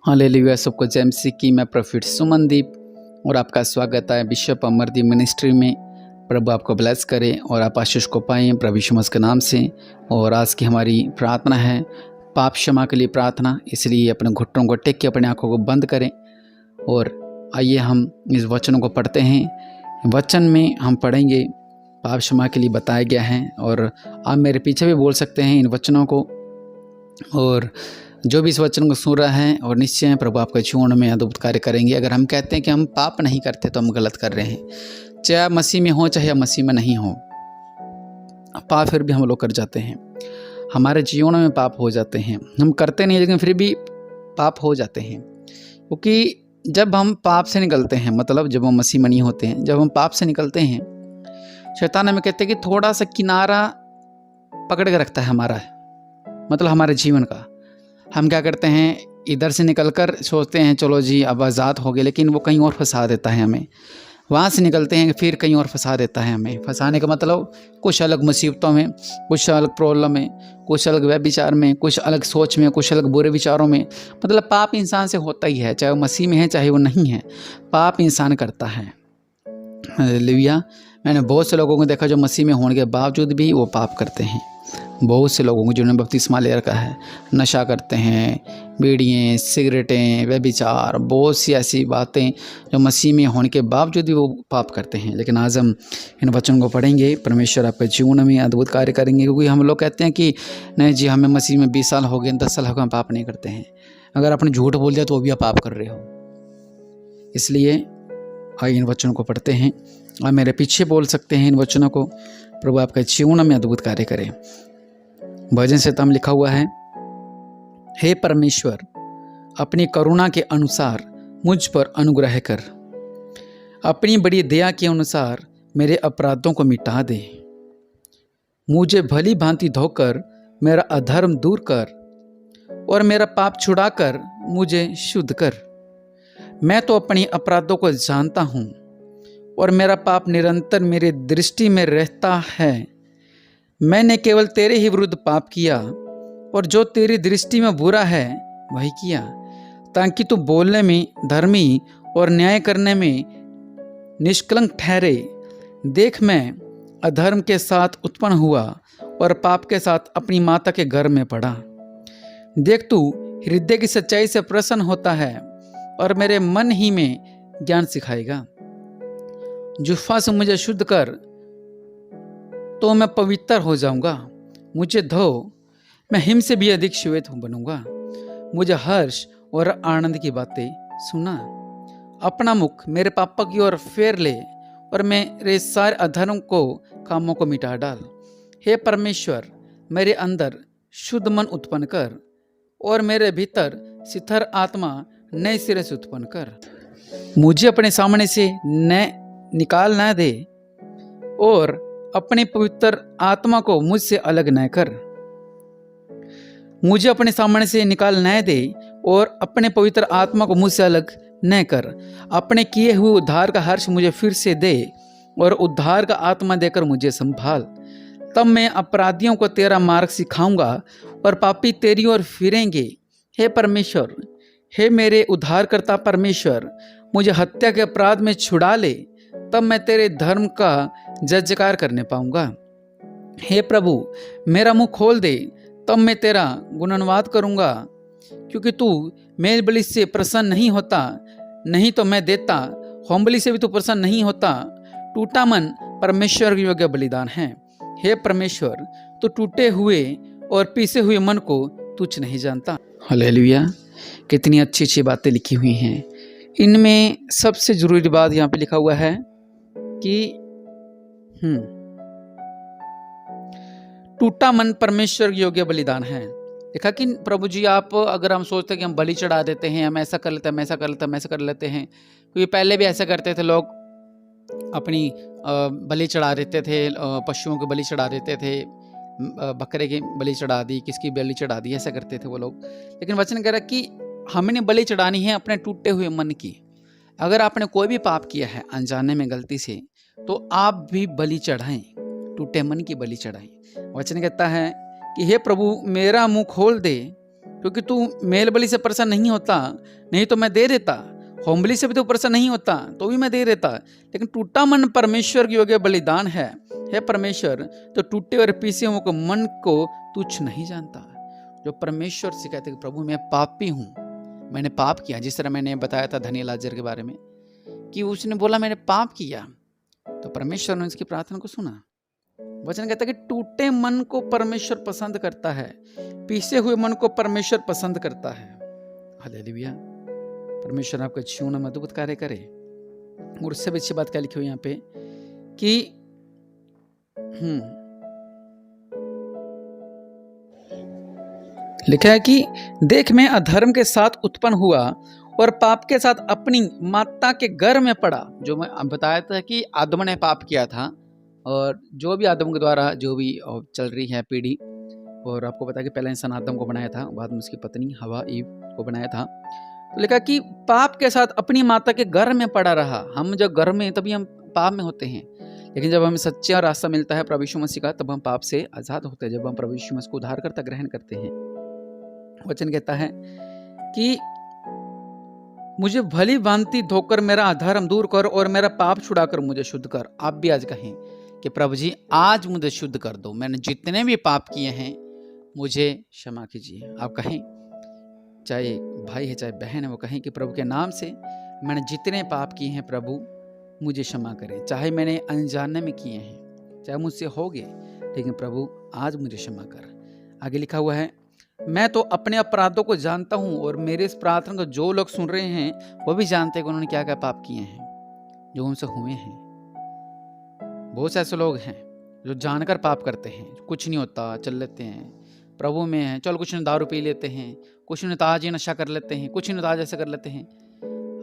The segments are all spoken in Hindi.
हालेलुया। सबको जय मसीह की। मैं प्रोफेट सुमनदीप और आपका स्वागत है बिशप अमरदीप मिनिस्ट्री में। प्रभु आपको ब्लेस करे और आप आशीष को पाएँ प्रभु यीशु मसीह के नाम से। और आज की हमारी प्रार्थना है पाप क्षमा के लिए प्रार्थना। इसलिए अपने घुटनों को टेक के अपने आंखों को बंद करें और आइए हम इस वचनों को पढ़ते हैं। वचन में हम पढ़ेंगे पाप क्षमा के लिए बताया गया है और आप मेरे पीछे भी बोल सकते हैं इन वचनों को। और जो भी इस वचन को सुन रहा है और निश्चय प्रभु आपके जीवन में अद्भुत कार्य करेंगे। अगर हम कहते हैं कि हम पाप नहीं करते तो हम गलत कर रहे हैं। चाहे मसीह में हो चाहे मसीह में नहीं हो, पाप फिर भी हम लोग कर जाते हैं। हमारे जीवन में पाप हो जाते हैं, हम करते नहीं लेकिन फिर भी पाप हो जाते हैं। क्योंकि जब हम पाप से निकलते हैं, मतलब जब हम मसीह में नहीं होते हैं, जब हम पाप से निकलते हैं, शैतान हमें कहते हैं कि थोड़ा सा किनारा पकड़ के रखता है हमारा, मतलब हमारे जीवन का। हम क्या करते हैं, इधर से निकलकर सोचते हैं चलो जी अब आज़ाद हो गए, लेकिन वो कहीं और फंसा देता है हमें। वहाँ से निकलते हैं फिर कहीं और फंसा देता है हमें। फंसाने का मतलब कुछ अलग मुसीबतों में, कुछ अलग प्रॉब्लम में, कुछ अलग व्यभिचार में, कुछ अलग सोच में, कुछ अलग बुरे विचारों में। मतलब पाप इंसान से होता ही है, चाहे वो मसीह में है चाहे वो नहीं है, पाप इंसान करता है। हालेलुया। मैंने बहुत से लोगों को देखा जो मसीह में होने के बावजूद भी वो पाप करते हैं। बहुत से लोगों को जिन्होंने बपतिस्मा ले रखा है, नशा करते हैं, बीड़ियाँ, सिगरेटें, व्यभिचार, बहुत सी ऐसी बातें जो मसीह में होने के बावजूद भी वो पाप करते हैं। लेकिन आज हम इन वचनों को पढ़ेंगे, परमेश्वर आपके जीवन में अद्भुत कार्य करेंगे। क्योंकि हम लोग कहते हैं कि नहीं जी हमें मसीह में 20 साल हो गए, 10 साल हो गए, हम पाप नहीं करते हैं। अगर आपने झूठ बोल दिया तो वो भी आप पाप कर रहे हो। इसलिए आइए इन वचनों को पढ़ते हैं। आप मेरे पीछे बोल सकते हैं इन वचनों को। प्रभु आपके जीवन में अद्भुत कार्य करें। भजन संहिता में लिखा हुआ है, हे परमेश्वर अपनी करुणा के अनुसार मुझ पर अनुग्रह कर, अपनी बड़ी दया के अनुसार मेरे अपराधों को मिटा दे। मुझे भली भांति धोकर मेरा अधर्म दूर कर और मेरा पाप छुड़ाकर मुझे शुद्ध कर। मैं तो अपनी अपराधों को जानता हूँ और मेरा पाप निरंतर मेरे दृष्टि में रहता है। मैंने केवल तेरे ही विरुद्ध पाप किया और जो तेरी दृष्टि में बुरा है वही किया, ताकि तू बोलने में धर्मी और न्याय करने में निष्कलंक ठहरे। देख मैं अधर्म के साथ उत्पन्न हुआ और पाप के साथ अपनी माता के घर में पड़ा। देख तू हृदय की सच्चाई से प्रसन्न होता है और मेरे मन ही में ज्ञान सिखाएगा। जुफा से मुझे शुद्ध कर तो मैं पवित्र हो जाऊंगा। मुझे धो, मैं हिम से भी अधिक श्वेत बनूंगा। मुझे हर्ष और आनंद की बातें सुना। अपना मुख मेरे पापा की ओर फेर ले और मेरे सारे अधर्म को कामों को मिटा डाल। हे परमेश्वर मेरे अंदर शुद्ध मन उत्पन्न कर और मेरे भीतर शिथिल आत्मा नए सिरे से उत्पन्न कर। मुझे अपने सामने से निकाल न दे और अपने पवित्र आत्मा को मुझसे अलग न कर। मुझे अपने सामने से निकाल न दे और अपने पवित्र आत्मा को मुझसे अलग न कर। अपने किए हुए उद्धार का हर्ष मुझे फिर से दे और उद्धार का आत्मा देकर मुझे संभाल। तब मैं अपराधियों को तेरा मार्ग सिखाऊंगा और पापी तेरी ओर फिरेंगे। हे परमेश्वर, हे मेरे उद्धारकर्ता परमेश्वर, मुझे हत्या के अपराध में छुड़ा ले, तब मैं तेरे धर्म का जय जयकार करने पाऊंगा। हे प्रभु मेरा मुंह खोल दे, तब मैं तेरा गुणगान करूंगा। क्योंकि तू मेल बलि से प्रसन्न नहीं होता, नहीं तो मैं देता। होम बलि से भी तू प्रसन्न नहीं होता। टूटा मन परमेश्वर योग्य बलिदान है। हे परमेश्वर तू टूटे हुए और पीसे हुए मन को तुच्छ नहीं जानता। हालेलुया। कितनी अच्छी अच्छी बातें लिखी हुई हैं। इनमें सबसे जरूरी बात यहाँ पे लिखा हुआ है कि टूटा मन परमेश्वर योग्य बलिदान है। देखा कि प्रभु जी आप, अगर हम सोचते हैं कि हम बलि चढ़ा देते हैं, हम ऐसा कर लेते हैं, हम ऐसा कर लेते हैं, हम ऐसा कर लेते हैं, क्योंकि पहले भी ऐसा करते थे लोग, अपनी बलि चढ़ा देते थे, पशुओं की बलि चढ़ा देते थे, बकरे की बलि चढ़ा दी, किसकी बलि चढ़ा दी, ऐसा करते थे वो लोग। लेकिन वचन कह रहा है कि हमने बलि चढ़ानी है अपने टूटे हुए मन की। अगर आपने कोई भी पाप किया है अनजाने में, गलती से, तो आप भी बलि चढ़ाएं, टूटे मन की बलि चढ़ाएं। वचन कहता है कि हे प्रभु मेरा मुंह खोल दे क्योंकि तू मेल बलि से प्रसन्न नहीं होता, नहीं तो मैं दे देता। होम बलि से भी तो प्रसन्न नहीं होता तो भी मैं दे देता। लेकिन टूटा मन परमेश्वर के योग्य बलिदान है। हे परमेश्वर, तो टूटे और पीसे हुए को मन को तुच्छ नहीं जानता। जो परमेश्वर से कहते कि प्रभु मैं पापी हूँ, मैंने पाप किया। जिस तरह मैंने बताया था धनी लाजर के बारे में कि उसने बोला मैंने पाप किया, तो परमेश्वर ने उसकी प्रार्थना को सुना। वचन कहता है कि टूटे मन को परमेश्वर पसंद करता है, पीसे हुए मन को परमेश्वर पसंद करता है। हालेलुया। परमेश्वर आपके जीवन में अद्भुत कार्य करे। और उससे भी अच्छी बात क्या लिखी हुई यहाँ पे कि लिखा है कि देख मैं अधर्म के साथ उत्पन्न हुआ और पाप के साथ अपनी माता के गर्भ में पड़ा। जो मैं बताया था कि आदम ने पाप किया था, और जो भी आदम के द्वारा जो भी चल रही है पीढ़ी, और आपको पता है कि पहला इंसान आदम को बनाया था, बाद में उसकी पत्नी हवा ईव को बनाया था। तो लिखा कि पाप के साथ अपनी माता के गर्भ में पड़ा रहा। हम जब गर्भ में तभी हम पाप में होते हैं, लेकिन जब हमें सच्चा रास्ता मिलता है प्रभु यीशु मसीह का, तब हम पाप से आजाद होते हैं। जब हम प्रभु यीशु मसीह को उद्धार करता ग्रहण करते हैं। वचन कहता है कि मुझे भली भांति धोकर मेरा अधर्म दूर कर और मेरा पाप छुड़ाकर मुझे शुद्ध कर। आप भी आज कहें कि प्रभु जी आज मुझे शुद्ध कर दो, मैंने जितने भी पाप किए हैं मुझे क्षमा कीजिए। आप कहें, चाहे भाई है चाहे बहन है, वो कहें कि प्रभु के नाम से मैंने जितने पाप किए हैं प्रभु मुझे क्षमा करें। चाहे मैंने अनजाने में किए हैं, चाहे मुझसे हो गए, लेकिन प्रभु आज मुझे क्षमा कर। आगे लिखा हुआ है, मैं तो अपने अपराधों को जानता हूं और मेरे इस प्रार्थना को जो लोग सुन रहे हैं वो भी जानते हैं कि उन्होंने क्या क्या पाप किए हैं जो उनसे हुए हैं। बहुत से ऐसे लोग हैं जो जानकर पाप करते हैं, कुछ नहीं होता चल लेते हैं, प्रभु में है, चल कुछ नहीं दारू पी लेते हैं, कुछ नहीं ताज ही नशा कर लेते हैं, कुछ नहीं ताज ऐसे कर लेते हैं।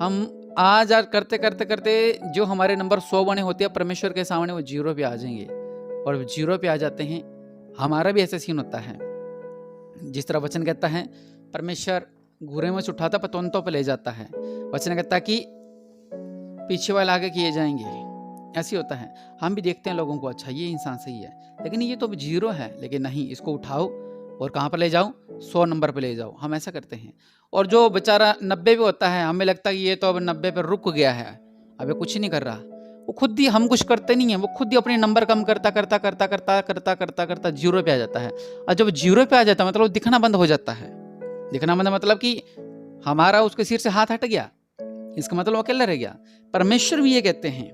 हम आज करते करते करते जो हमारे नंबर 100 बने होते हैं परमेश्वर के सामने वो 0 पे आ जाएंगे, और 0 पे आ जाते हैं। हमारा भी ऐसा सीन होता है। जिस तरह वचन कहता है परमेश्वर घूरे में से उठाता पतवंतों पर ले जाता है। वचन कहता है कि पीछे वाले आगे किए जाएंगे। ऐसी होता है। हम भी देखते हैं लोगों को, अच्छा ये इंसान सही है, लेकिन ये तो 0 है। लेकिन नहीं, इसको उठाओ और कहाँ पर ले जाओ, 100 नंबर पर ले जाओ। हम ऐसा करते हैं। और जो बेचारा 90 पे होता है, हमें लगता है कि ये तो अब 90 पर रुक गया है, अब ये कुछ नहीं कर रहा। वो खुद ही, हम कुछ करते नहीं है, वो खुद ही अपने नंबर कम करता करता करता करता करता करता करता 0 पे आ जाता है। और जब 0 पे आ जाता है मतलब दिखना बंद हो जाता है। दिखना बंद मतलब कि हमारा उसके सिर से हाथ हट गया, इसका मतलब वो अकेला रह गया। परमेश्वर भी ये कहते हैं,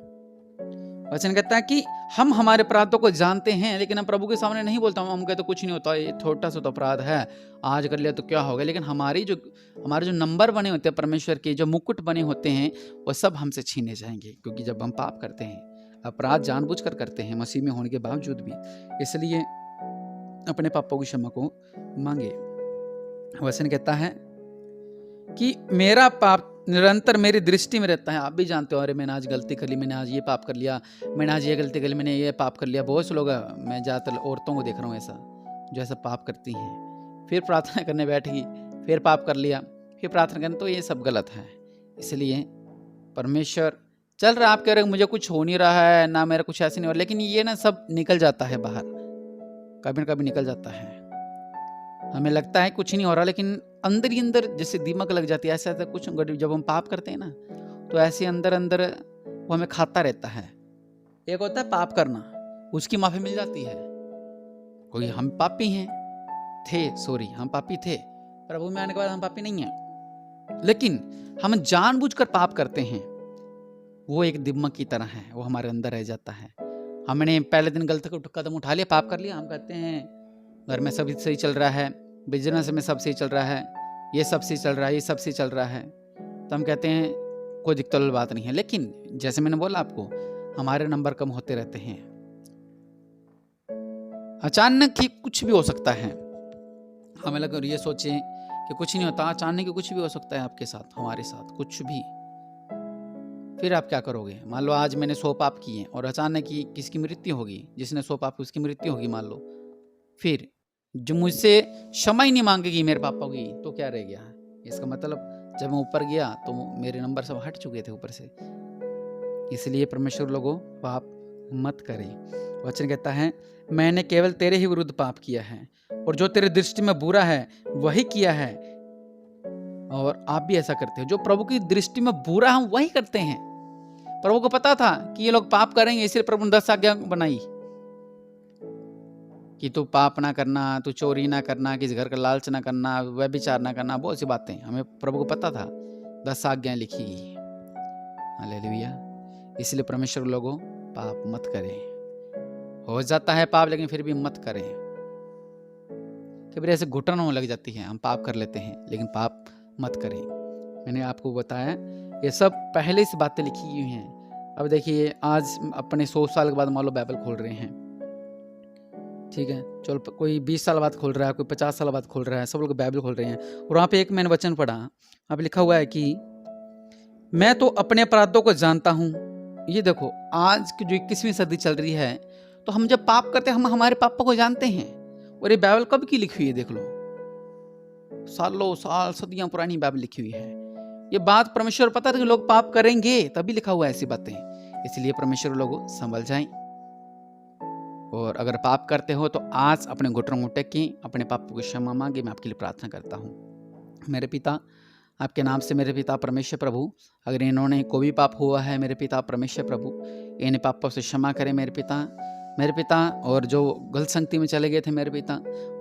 वचन कहता है कि हम हमारे अपराधों को जानते हैं, लेकिन हम प्रभु के सामने नहीं बोलता। हम कहते कुछ नहीं होता, ये छोटा सा तो अपराध है, आज कर लिया तो क्या हो गया। लेकिन हमारे जो नंबर बने होते हैं परमेश्वर के, जो मुकुट बने होते हैं, वो सब हमसे छीने जाएंगे। क्योंकि जब हम पाप करते हैं, अपराध जानबूझकर करते हैं, मसीह में होने के बावजूद भी, इसलिए अपने पापों की क्षमा को मांगे। वचन कहता है कि मेरा पाप निरंतर मेरी दृष्टि में रहता है। आप भी जानते हो, अरे मैंने आज गलती कर ली, मैंने आज ये पाप कर लिया, मैंने आज ये गलती कर ली, मैंने ये पाप कर लिया। बहुत से लोग, मैं ज़्यादातर औरतों को देख रहा हूँ ऐसा, जो ऐसा पाप करती हैं, फिर प्रार्थना करने बैठेगी, फिर पाप कर लिया, फिर प्रार्थना करने, तो ये सब गलत है। इसलिए परमेश्वर चल रहा है, आप कह रहे हो मुझे कुछ हो नहीं रहा है ना, मेरा कुछ ऐसे नहीं हो रहा, लेकिन ये ना सब निकल जाता है बाहर, कभी ना कभी निकल जाता है। हमें लगता है कुछ नहीं हो रहा, लेकिन अंदर ही अंदर जैसे दीमक लग जाती है। ऐसा कुछ जब हम पाप करते हैं ना, तो ऐसे अंदर अंदर वो हमें खाता रहता है। एक होता है पाप करना, उसकी माफी मिल जाती है। कोई हम पापी हैं, हम पापी थे, प्रभु में आने के बाद हम पापी नहीं हैं, लेकिन हम जानबूझकर पाप करते हैं, वो एक दीमक की तरह है, वो हमारे अंदर रह जाता है। हमने पहले दिन गलत कदम उठा लिया, पाप कर लिया, हम कहते हैं घर में सब सही चल रहा है, बिजनेस में सब सही चल रहा है, ये सब सही चल रहा है, ये सब सही चल रहा है, तो हम कहते हैं कोई दिक्कत वाली बात नहीं है। लेकिन जैसे मैंने बोला आपको, हमारे नंबर कम होते रहते हैं। अचानक ही कुछ भी हो सकता है। हमें लगा ये सोचें कि कुछ नहीं होता, अचानक ही कुछ भी हो सकता है आपके साथ, हमारे साथ कुछ भी। फिर आप क्या करोगे? मान लो आज मैंने 100 पाप किए और अचानक ही किसकी मृत्यु होगी, जिसने 100 पाप उसकी मृत्यु होगी मान लो, फिर जो मुझसे क्षमा ही नहीं मांगेगी मेरे पापा की, तो क्या रह गया? इसका मतलब जब मैं ऊपर गया तो मेरे नंबर सब हट चुके थे ऊपर से। इसलिए परमेश्वर लोगों, पाप मत करें। वचन कहता है, मैंने केवल तेरे ही विरुद्ध पाप किया है और जो तेरे दृष्टि में बुरा है वही किया है। और आप भी ऐसा करते हो, जो प्रभु की दृष्टि में बुरा हम वही करते हैं। प्रभु को पता था कि ये लोग पाप करेंगे, इसलिए प्रभु ने 10 आज्ञा बनाई कि तू पाप ना करना, तू चोरी ना करना, किसी घर का लालच ना करना, व्यभिचार ना करना, बहुत सी बातें हमें प्रभु को पता था। 10 आज्ञाएं लिखी गई। हालेलुया। इसलिए परमेश्वर लोगों, पाप मत करें। हो जाता है पाप, लेकिन फिर भी मत करें। कई बार ऐसे घुटन होने लग जाती है, हम पाप कर लेते हैं, लेकिन पाप मत करें। मैंने आपको बताया ये सब पहले से बातें लिखी हुई हैं। अब देखिए, आज अपने 100 साल के बाद मान लो बाइबल खोल रहे हैं, ठीक है, चलो कोई 20 साल बाद खोल रहा है, कोई 50 साल बाद खोल रहा है, सब लोग बाइबल खोल रहे हैं। और वहाँ पे एक मैंने वचन पढ़ा, वहाँ पे लिखा हुआ है कि मैं तो अपने अपराधों को जानता हूँ। ये देखो, आज की जो 21वीं सदी चल रही है, तो हम जब पाप करते हैं, हम हमारे पापों को जानते हैं। और ये बाइबल कब की लिखी हुई है, देख लो, सालों साल सदियां पुरानी बाइबल लिखी हुई है। ये बात परमेश्वर पता था कि लोग पाप करेंगे, तभी लिखा हुआ है ऐसी बातें। इसलिए परमेश्वर लोगों, संभल जाएं। और अगर पाप करते हो तो आज अपने घुटनों में टेकें, अपने पापों की क्षमा मांगे। मैं आपके लिए प्रार्थना करता हूँ। मेरे पिता, आपके नाम से मेरे पिता परमेश्वर प्रभु, अगर इन्होंने कोई भी पाप हुआ है मेरे पिता परमेश्वर प्रभु, इन पापों से क्षमा करें मेरे पिता। और जो गलत संगति में चले गए थे मेरे पिता,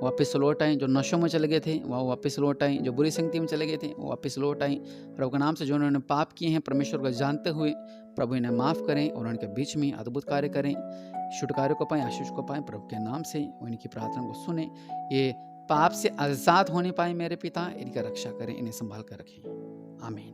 वापस लौट आए। जो नशों में चले गए थे वो वापस लौट आए। जो बुरी संगति में चले गए थे वो वापस लौट आए। प्रभु के नाम से जो उन्होंने पाप किए हैं, परमेश्वर को जानते हुए प्रभु इन्हें माफ़ करें और उनके बीच में अद्भुत कार्य करें, छुटकारे को पाएं, आशीष को पाएं। प्रभु के नाम से उनकी प्रार्थना को सुने, ये पाप से आज़ाद होने पाए मेरे पिता। इनका रक्षा करें, इन्हें संभाल कर रखें। आमीन।